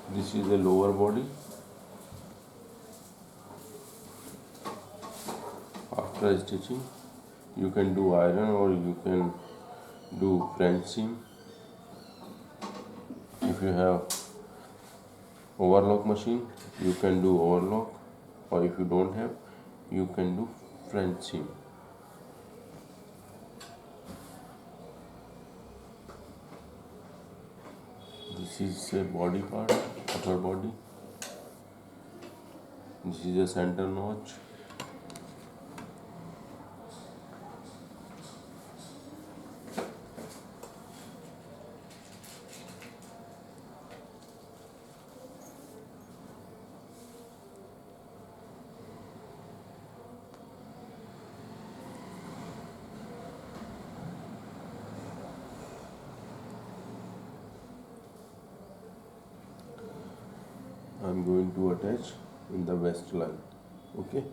This is the lower body. After stitching, you can do iron or you can do French seam. If you have overlock machine, you can do overlock, or if you don't have, you can do French seam. This is a body part, upper body. This is a center notch. I'm going to attach in the waistline. Okay.